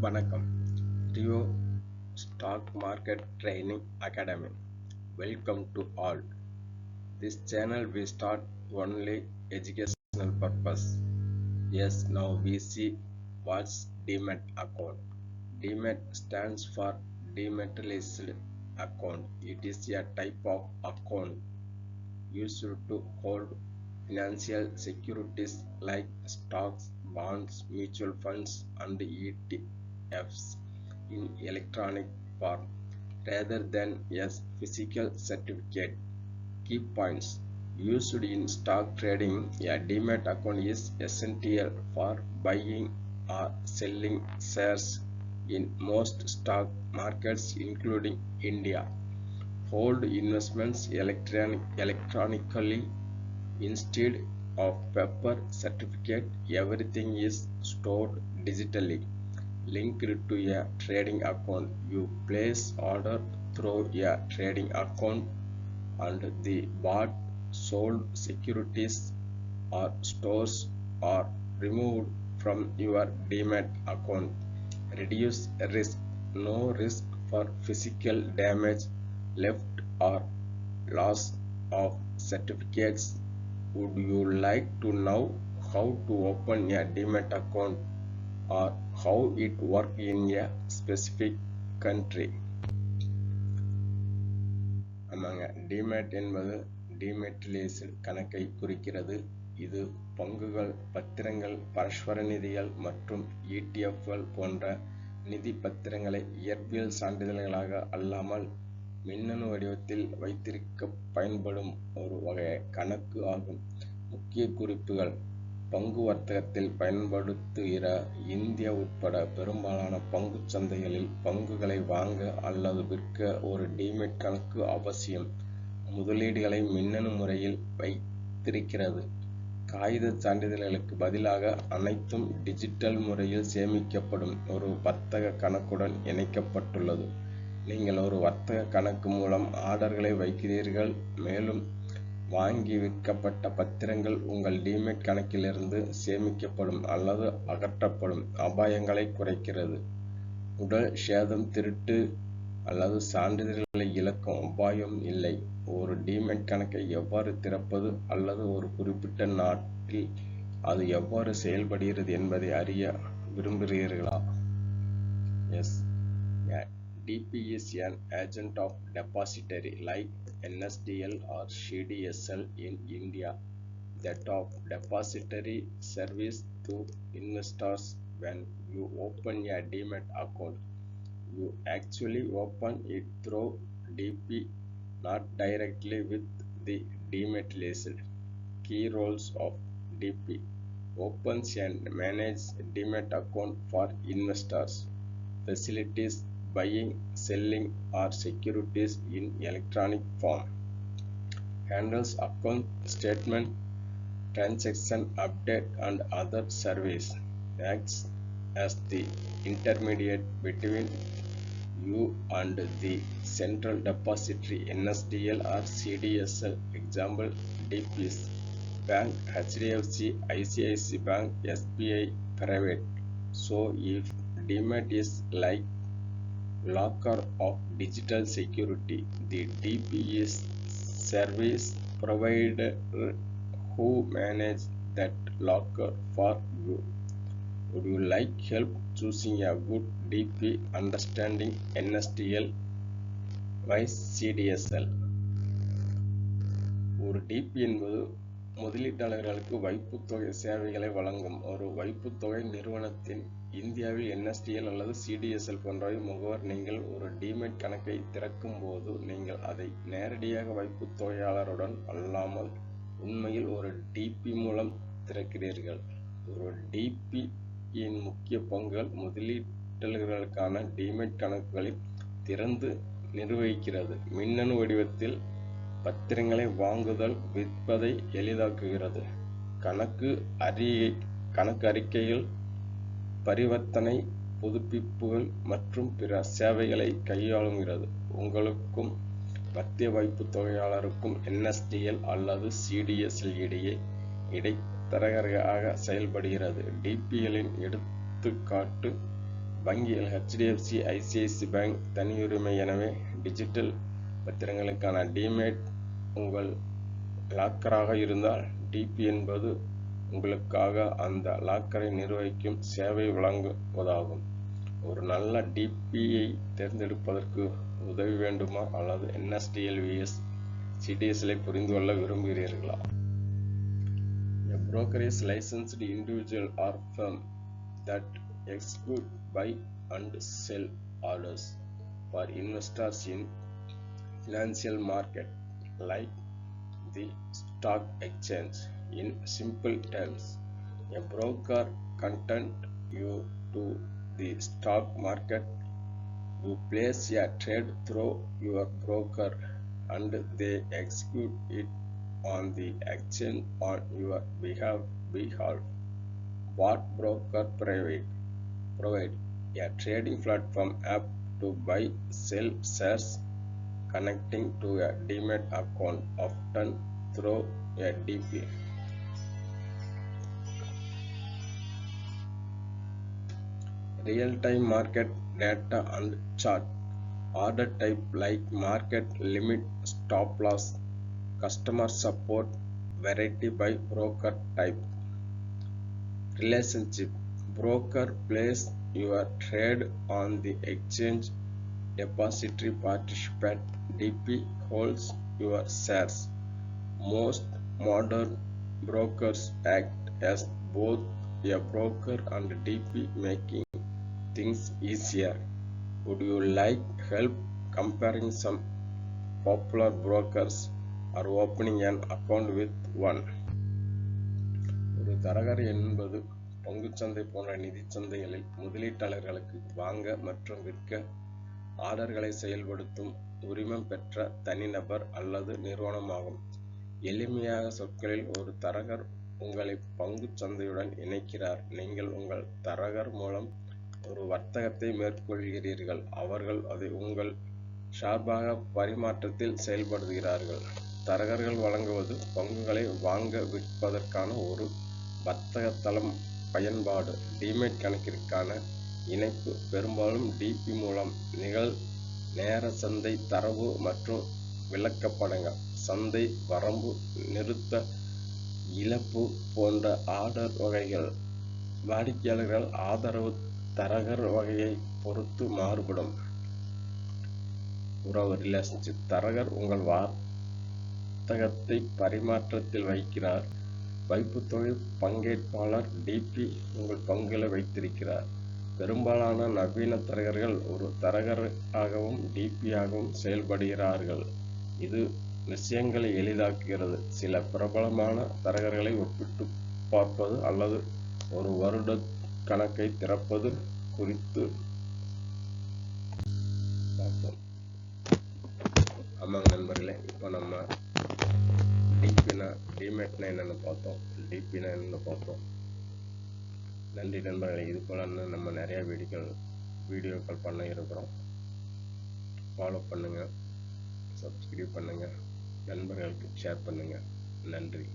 வணக்கம். Rio stock market training academy. Welcome to all. This channel we start only educational purpose. Yes, now we see what's Demat account. Demat stands for dematerialized account. It is a type of account used to hold financial securities like stocks, bonds, mutual funds, and ETFs in electronic form rather than as physical certificate. Key points: used in stock trading, a Demat account is essential for buying or selling shares in most stock markets including India. Hold investments electronically instead of paper certificate. Everything is stored digitally. Linked to a trading account, you place order through a trading account and the bought sold securities or stores are removed from your Demat account. Reduce risk. No risk for physical damage, theft or loss of certificates. Would you like to know how to open a Demat account or how it works in a specific country? ஆமாங்க, demat என்பது டிமெட்டலைஸ்டு கணக்கை குறிக்கிறது. இது பங்குகள், பத்திரங்கள், பரஸ்பர நிதிகள் மற்றும் ETF-கள் போன்ற நிதி பத்திரங்களை இயற்பியல் சான்றிதழ்களாக அல்லாமல் மின்னணு வடிவத்தில் வைத்திருக்க பயன்படும் ஒரு வகை கணக்கு ஆகும். முக்கிய குறிப்புகள்: பங்கு வர்த்தகத்தில் பயன்படுத்துகிற இந்தியா உட்பட பெரும்பாலான பங்கு சந்தைகளில் பங்குகளை வாங்க அல்லது விற்க ஒரு டிமெட் கணக்கு அவசியம். முதலீடுகளை மின்னணு முறையில் வைத்திருக்கிறது. காகித சான்றிதழ்களுக்கு பதிலாக அனைத்தும் டிஜிட்டல் முறையில் சேமிக்கப்படும் ஒரு வர்த்தக கணக்குடன் இணைக்கப்பட்டுள்ளது. நீங்கள் ஒரு வர்த்தக கணக்கு மூலம் ஆர்டர்களை வைக்கிறீர்கள், மேலும் வாங்கி விற்கப்பட்ட பத்திரங்கள் உங்கள் டிமெட் கணக்கிலிருந்து சேமிக்கப்படும் அல்லது அகற்றப்படும். அபாயங்களை குறைக்கிறது. உடல் சேதம், திருட்டு அல்லது சான்றிதழ்களை இழக்கும் அபாயம் இல்லை. ஒரு டிமெட் கணக்கை எவ்வாறு திறப்பது அல்லது ஒரு குறிப்பிட்ட நாட்டில் அது எவ்வாறு செயல்படுகிறது என்பதை அறிய விரும்புகிறீர்களா? S. DP is an agent of depository like NSDL or CDSL in India that of depository service to investors. When you open a Demat account, you actually open it through DP, not directly with the dematerialized. Key roles of DP: opens and manages Demat account for investors. Facilities buying, selling or securities in electronic form. Handles account statement, transaction update and other service. Acts as the intermediate between you and the central depository NSDL or CDSL. Example: DPs: Bank, HDFC, ICICI Bank, SBI Private. So if Demat is like locker of digital security, the DP is service provider who manage that locker for you. Would you like help choosing a good DP, understanding NSDL vs CDSL? ஒரு DP என்பது முதலீட்டாளர்களுக்கு வைப்புத்தொகை சேவைகளை வழங்கும் ஒரு வைப்புத்தொகை நிறுவனத்தின். இந்தியாவில் NSDL அல்லது CDSL போன்றவை முகவர். நீங்கள் ஒரு டிமெட் கணக்கை திறக்கும் போது நீங்கள் அதை நேரடியாக வைப்புத்தொகையாளருடன் அல்லாமல் உண்மையில் ஒரு DP மூலம் திறக்கிறீர்கள். ஒரு DP இன் முக்கிய பங்குகள் முதலீட்டாளர்களுக்கான டிமெட் கணக்குகளை திறந்து நிர்வகிக்கிறது. மின்னணு வடிவத்தில் பத்திரங்களை வாங்குதல், விற்பதை எளிதாக்குகிறது. கணக்கு அறிக்கைகள், பரிவர்த்தனை, புதுப்பிப்புகள் மற்றும் பிற சேவைகளை கையாளுகிறது. உங்களுக்கும் மத்திய வைப்புத்தொகையாளருக்கும் NSDL அல்லது CDSL இடையே இடைத்தரகராக செயல்படுகிறது. DPகளின் எடுத்துக்காட்டு: வங்கிகள் HDFC, ICICI பேங்க் தனியுரிமை. எனவே டிஜிட்டல் பத்திரங்களுக்கான டிமேட் உங்கள் லாக்கராக இருந்தால் டிபி என்பது உங்களுக்காக அந்த லாக்கரை நிர்வகிக்கும் சேவை வழங்குவதாகும். ஒரு நல்ல டிபியை தேர்ந்தெடுப்பதற்கு உதவி வேண்டுமா அல்லது NSDL vs CDSL புரிந்து கொள்ள விரும்புகிறீர்களா? A broker is licensed individual or firm that execute buy and sell orders for investors in financial market like the stock exchange. In simple terms, a broker connects you to the stock market. You place a trade through your broker and they execute it on the exchange on your behalf. What broker provide a trading platform app to buy sell shares, connecting to a demat account often through a DP. Real-time market data and chart. Order type like market limit, stop loss, customer support, variety by broker type. Relationship. Broker place your trade on the exchange. Depository participant DP holds your shares. Most modern brokers act as both a broker and DP, making things easier. Would you like help comparing some popular brokers or opening an account with one? ஒரு தரகர் என்பது பங்குச்சந்தை போன்ற நிதி சந்தைகளில் முதலீட்டாளர்களுக்கு வாங்க மற்றும் விற்க ஆர்டர்களை செயல்படுத்தும் உரிமம் பெற்ற தனிநபர் அல்லது நிறுவனமாகும். எளிமையாக சொற்களில், ஒரு தரகர் உங்களை பங்குச் சந்தையுடன் இணைக்கிறார். நீங்கள் உங்கள் தரகர் மூலம் ஒரு வர்த்தகத்தை மேற்கொள்கிறீர்கள். அவர்கள் அதை உங்கள் சார்பாக பரிமாற்றத்தில் செயல்படுத்துகிறார்கள். தரகர்கள் வழங்குவது பங்குகளை வாங்க விற்பதற்கான ஒரு வர்த்தக தளம் பயன்பாடு. டிமேட் கணக்கிற்கான இணைப்பு பெரும்பாலும் டிபி மூலம் நிகழ் நேர சந்தை தரவு மற்றும் விளக்கப்படங்கள், சந்தை வரம்பு, நிறுத்த இழப்பு போன்ற ஆர்டர் வகைகள் வாடிக்கையாளர்கள் ஆதரவு தரகர் வகையை பொறுத்து மாறுபடும். உறவு ரிலேஷன்ஷிப். தரகர் உங்கள் வர்த்தகத்தை பரிமாற்றத்தில் வைக்கிறார். வைப்புத்தொகை பங்கேற்பாளர் டிபி உங்கள் பங்குகளை வைத்திருக்கிறார். பெரும்பாலான நவீன தரகர்கள் ஒரு தரகராகவும் டிபியாகவும் செயல்படுகிறார்கள். இது விஷயங்களை எளிதாக்குகிறது. சில பிரபலமான தரகர்களை ஒப்பிட்டு பார்ப்பது அல்லது ஒரு வருட கணக்கை திறப்பது குறித்து பார்ப்போம். ஆமாங்க நண்பர்களே, இப்போ நம்ம டிமேட்னா என்னென்னு பார்த்தோம், டிபினா என்னென்னு பார்த்தோம். நன்றி நண்பர்களே. இது போல நம்ம நிறைய வீடியோக்கள் பண்ண இருக்கிறோம். ஃபாலோ பண்ணுங்க, சப்ஸ்கிரைப் பண்ணுங்க, நண்பர்களுக்கு ஷேர் பண்ணுங்க. நன்றி.